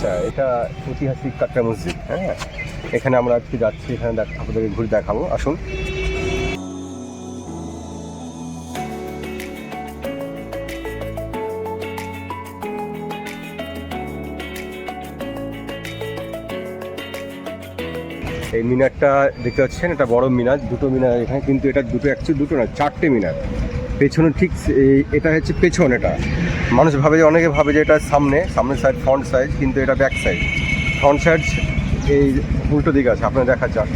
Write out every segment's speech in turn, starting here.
আচ্ছা, এটা ঐতিহাসিক কাটরা মসজিদ। হ্যাঁ, এখানে আমরা আজকে যাচ্ছি, এখানে আপনাদেরকে ঘুরে দেখাবো, আসুন। এই মিনারটা দেখতে পাচ্ছেন, এটা বড় মিনার, দুটো মিনার এখানে, কিন্তু এটা দুটো না, চারটে মিনার। পেছনে ঠিক এটা হচ্ছে পেছন। এটা মানুষ ভাবে যে, অনেকে ভাবে যে এটা সামনের সাইড ফ্রন্ট সাইড, কিন্তু এটা ব্যাক সাইড। ফ্রন্ট সাইড এই উল্টো দিকে আছে, আপনার দেখা যাক।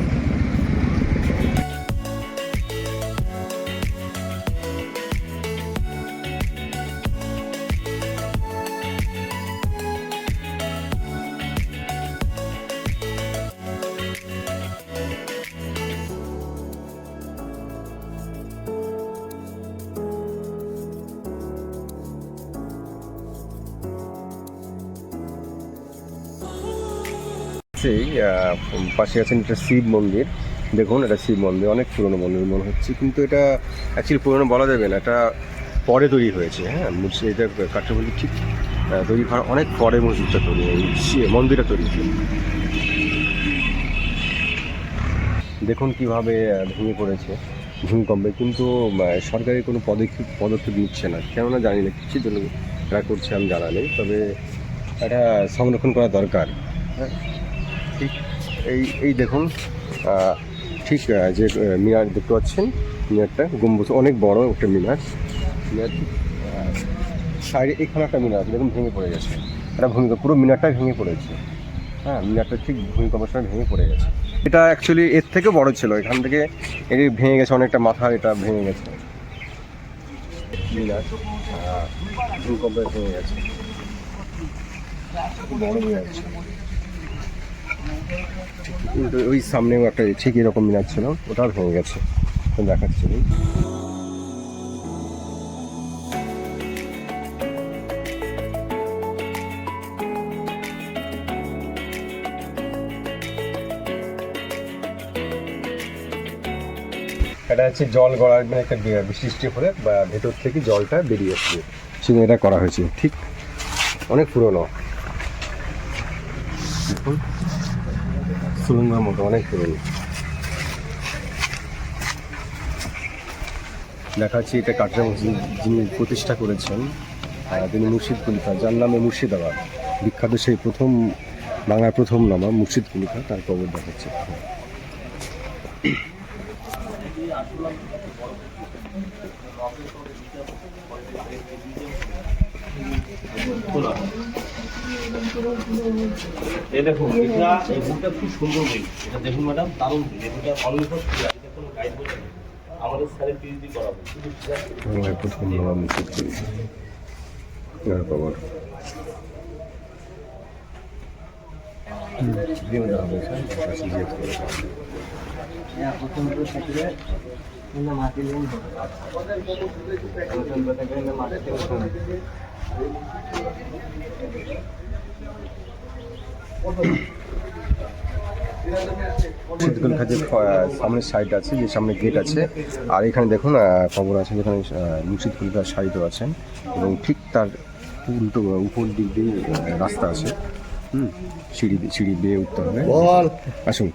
পাশে আছেন, এটা শিব মন্দির। দেখুন, এটা শিব মন্দির, অনেক পুরনো মন্দির মনে হচ্ছে, কিন্তু এটা অ্যাকচুয়ালি পুরনো বলা যাবে না, এটা পরে তৈরি হয়েছে। হ্যাঁ, এটা কাঠের মন্দির ঠিক তৈরি করার অনেক পরে মসজিদটা তৈরি, এই মন্দিরটা তৈরি হয়েছে। দেখুন কিভাবে ভেঙে পড়েছে ভূমিকম্পে, কিন্তু সরকারি কোনো পদক্ষেপ নিচ্ছে না, কেননা জানি না কিসের জন্য এরা করছে, আমি জানা নেই, তবে এটা সংরক্ষণ করা দরকার। হ্যাঁ, ঠিক এই দেখুন, ঠিক যে মিনার দেখতে পাচ্ছেন, মিনারটা গম্বুজ অনেক বড় একটা মিনার ঠিক সাইডে এখানে একটা মিনার আছে, দেখুন ভেঙে পড়ে গেছে। এটা পুরো মিনারটা ভেঙে পড়েছে। হ্যাঁ, মিনারটা ঠিক ভূমিকম্পের সময় ভেঙে পড়ে গেছে। এটা অ্যাকচুয়ালি এর থেকে বড় ছিল, এখান থেকে এটি ভেঙে গেছে, অনেকটা মাথা এটা ভেঙে গেছে মিনার, ভূমিকম্পে ভেঙে গেছে, বড় মিনার ছিল। কিন্তু ওই সামনেও একটা ঠিক এরকম মিনার ছিল, ওটাও ভেঙে গেছে, দেখাচ্ছি। এটা হচ্ছে জল গড়ার একটা বৃষ্টি হলে বা ভেতর থেকে জলটা বেরিয়ে আসছে, সেটা এটা করা হয়েছে। ঠিক অনেক পুরনো, সুরঙ্গের মতো অনেক পুরনো। দেখা যাচ্ছে এটা কাটরা মসজিদ যিনি প্রতিষ্ঠা করেছেন, তিনি মুর্শিদ কুলি খাঁ, যার নামে মুর্শিদাবাদ বিখ্যাত, সেই বাংলার প্রথম নামা মুর্শিদ কুলি খাঁ, তার কবর দেখাচ্ছে। এই দেখুন, এটা এই বুকটা খুব সুন্দর বই, এটা দেখুন ম্যাডাম, দারুণ বই। এটা অনলি ফর কোনো গাইড বই আমাদের স্যারের পিএইচডি করাবো, শুধু বাংলার প্রথম নামা মুর্শিদ কুলি খাঁ, তার কবর। মুর্শিদ কুলি খাঁ যে সামনের সাইড আছে, যে সামনে গেট আছে, আর এখানে দেখুন কবর আছে, যেখানে মুর্শিদ কুলি খাঁ শায়িত আছেন, এবং ঠিক তার উল্টো উপর দিক দিয়ে রাস্তা আছে। সিঁড়ি দিয়ে উঠতে হবে। আসুন।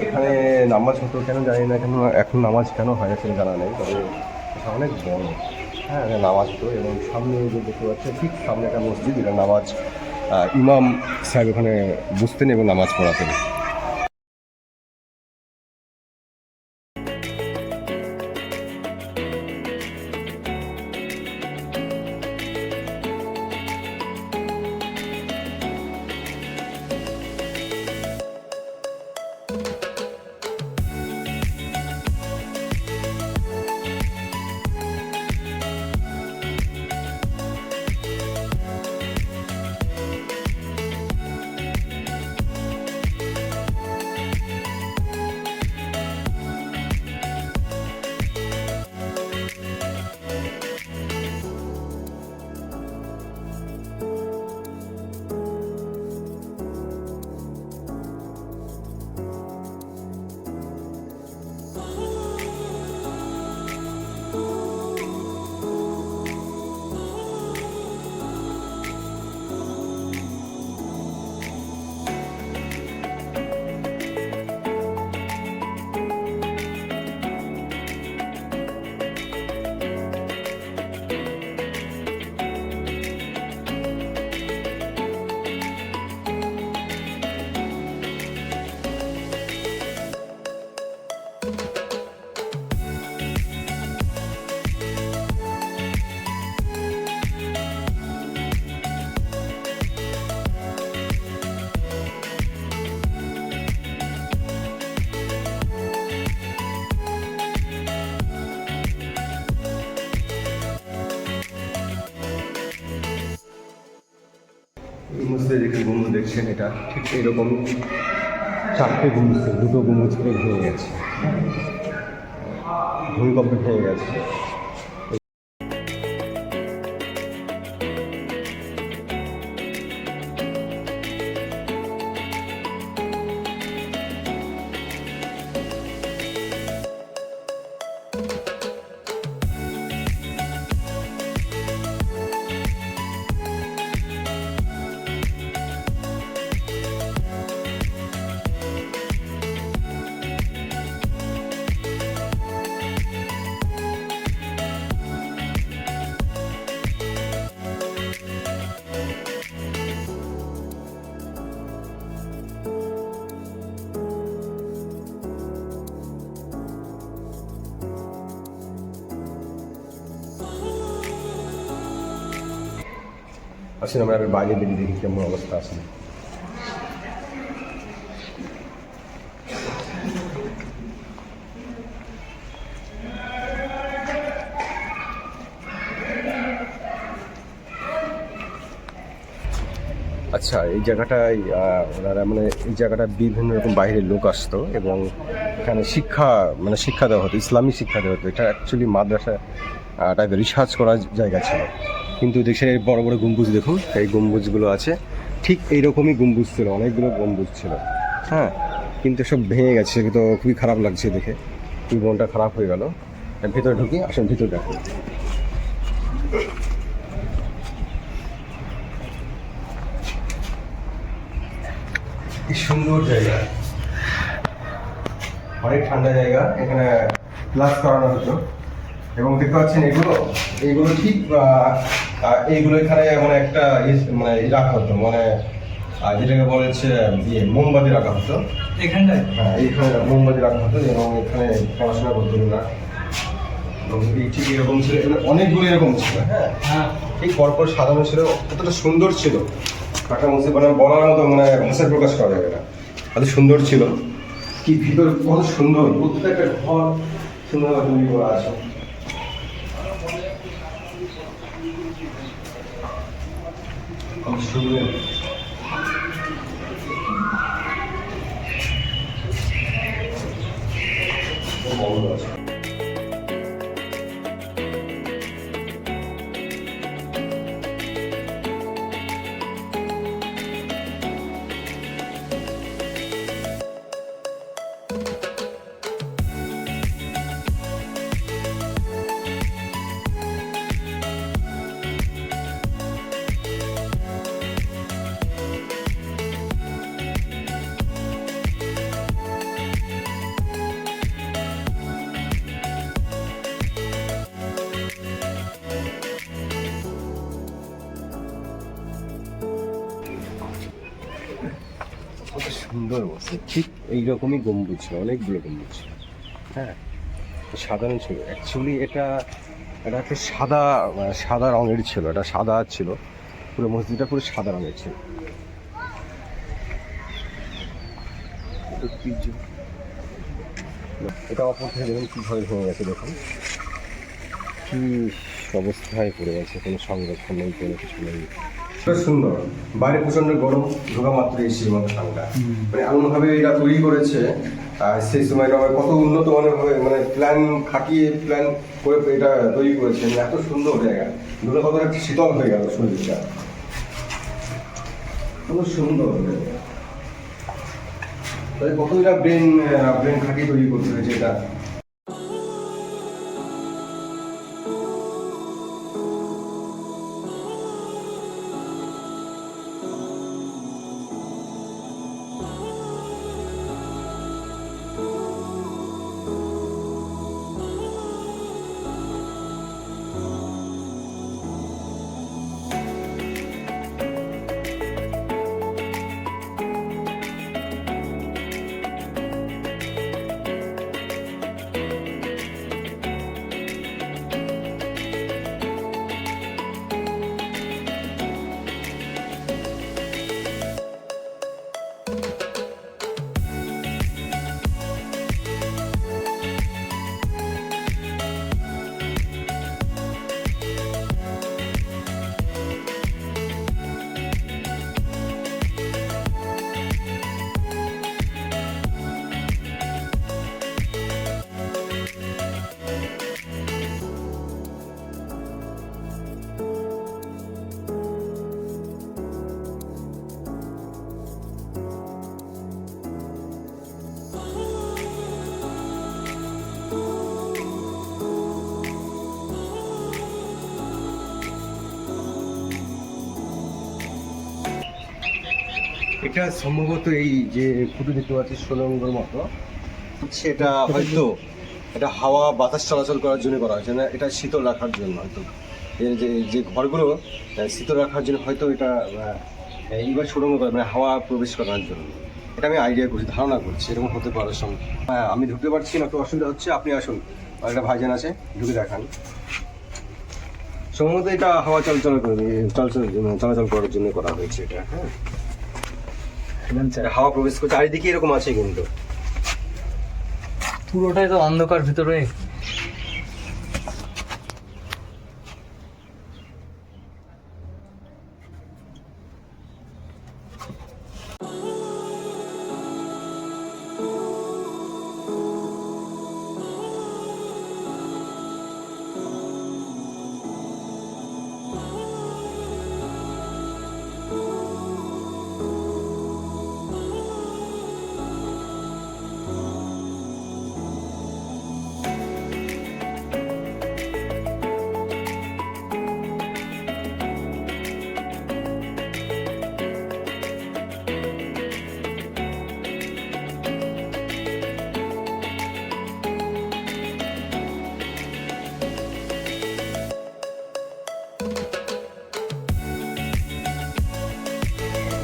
এখানে নামাজ হতো কেন জানি না, এখন নামাজ কেন হয় সেটা জানা নেই, তবে এটা অনেক বড়। হ্যাঁ, নামাজ হতো, এবং সামনে যে দেখতে পাচ্ছে ঠিক সামনে একটা মসজিদ, এটা নামাজ ইমাম সাহেব ওখানে বসতেন এবং নামাজ পড়াতেন। এই মসজিদে দেখে গম্বুজ দেখছেন, এটা ঠিক এইরকম 4টে গম্বুজ ছিল, 2টো গম্বুজ করে ভেঙে গেছে, ভূমিকম্পে ভেঙে গেছে। আসলে আমরা বাইরে বেরিয়ে দেখি কেমন অবস্থা আছে। আচ্ছা, এই জায়গাটায় ওনারা মানে এই জায়গাটা বিভিন্ন রকম বাইরের লোক আসতো এবং এখানে শিক্ষা দেওয়া হতো, ইসলামী শিক্ষা দেওয়া হতো। এটা অ্যাকচুয়ালি মাদ্রাসা টাইপের রিসার্চ করার জায়গা ছিল। কিন্তু দেখছেন এই বড় বড় গম্বুজ দেখুন, এই গম্বুজগুলো আছে, ঠিক এইরকমই গম্বুজ ছিল, অনেকগুলো গম্বুজ ছিল। হ্যাঁ, কিন্তু সব ভেঙে গেছে, তো খুবই খারাপ লাগছে দেখে, খুবই মনটা খারাপ হয়ে গেল। ভেতরে ঢুকি, আসেন ভিতরে দেখুন। কি সুন্দর জায়গা, অনেক ঠান্ডা জায়গা, এখানে ক্লাস করানো হতো। এবং দেখতে পাচ্ছেন এইগুলো ঠিক এইগুলো এখানে মানে একটা রাখা হতো, মানে যেটাকে বলে হচ্ছে মোমবাতি রাখা হতো এখানটায়। হ্যাঁ, এইখানে মোমবাতি রাখা হতো এবং এখানে পড়াশোনা করতো না। ঠিক এরকম ছিল, অনেকগুলো এরকম ছিল। হ্যাঁ, ঠিক পরপর সাজানো ছিল, কতটা সুন্দর ছিল ঢাকা মসজিদ, মানে বলার মতো মানে ভাষায় প্রকাশ করা যাবে না, এত সুন্দর ছিল। কি ভিতর কত সুন্দর, প্রত্যেকটা ঘর সুন্দরভাবে তৈরি করা আছে। খুব সুন্দর। ভালো আছে। কত সুন্দর বসে, ঠিক এইরকমই গম্বুজ ছিল, অনেকগুলো গম্বুজ ছিল। হ্যাঁ, সাধারণ ছিল অ্যাকচুয়ালি, এটা একটা সাদা রঙের ছিল, এটা সাদা ছিল, পুরো মসজিদটা পুরো সাদা রঙের ছিল। এটা অপর থেকে দেখুন কীভাবে ভেঙে গেছে, দেখুন কি অবস্থায় পড়ে গেছে, কোনো সংরক্ষণ নেই, কোনো কিছু নেই। সুন্দর, বাইরে প্রচন্ড গরম, ঢোকা মাত্র এসে মতো ঠান্ডা, মানে এমনভাবে এরা তৈরি করেছে। আর সেই সময় কত উন্নত মানে প্ল্যান খাটিয়ে প্ল্যান করে এটা তৈরি করেছে, এত সুন্দর জায়গা, ঢোকা কত একটা শীতল হয়ে গেল শরীরটা, কত সুন্দর। কত এটা ব্রেন খাটিয়ে তৈরি করতে হয়েছে এটা। এটা সম্ভবত এই যে ফুটো দেখতে পাচ্ছি সুড়ঙ্গের মতো হচ্ছে, এটা হয়তো এটা হাওয়া বাতাস চলাচল করার জন্য করা হয়েছে না, এটা শীতল রাখার জন্য হয়তো। এর যে যে ঘরগুলো শীতল রাখার জন্য হয়তো এটা এইবার সুড়ঙ্গ করে, মানে হাওয়া প্রবেশ করার জন্য। এটা আমি আইডিয়া করছি, ধারণা করছি এরকম হতে পারে সঙ্গে। হ্যাঁ, আমি ঢুকতে পারছি না, তো অসুবিধা হচ্ছে, আপনি আসুন। আর একটা ভাইজান আছে, ঢুকে দেখান। সম্ভবত এটা হাওয়া চলাচল চলাচল করার জন্য করা হয়েছে এটা। হ্যাঁ, হাওয়া প্রবেশ করছে, চারিদিকে এরকম আছে কিন্তু। পুরোটাই তো অন্ধকার ভিতরে।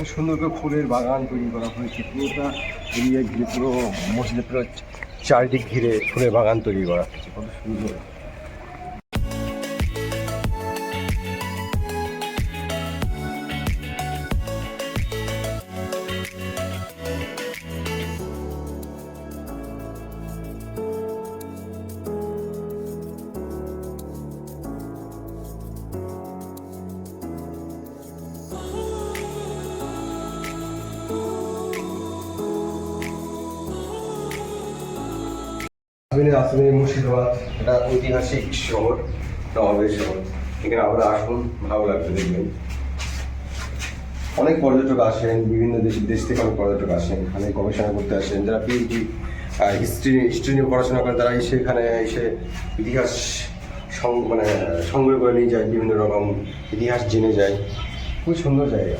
খুব সুন্দর করে ফুলের বাগান তৈরি করা হয়েছে, পুরোটা এরিয়া ঘিরে, পুরো মসজিদের পুরো চারিদিক ঘিরে ফুলের বাগান তৈরি করা হয়েছে, কত সুন্দর। আসলে মুর্শিদাবাদ এটা ঐতিহাসিক শহর, নবাবের শহর। এখানে আমরা আসুন, ভালো লাগবে, দেখবেন অনেক পর্যটক আসেন, বিভিন্ন দেশ থেকে অনেক পর্যটক আসেন এখানে গবেষণা করতে আসেন। যারা পিএইচডি হিস্ট্রি নিয়ে পড়াশোনা করেন, তারা এখানে এসে ইতিহাস মানে সংগ্রহ করে নিয়ে যায়, বিভিন্ন রকম ইতিহাস জেনে যায়। খুব সুন্দর জায়গা।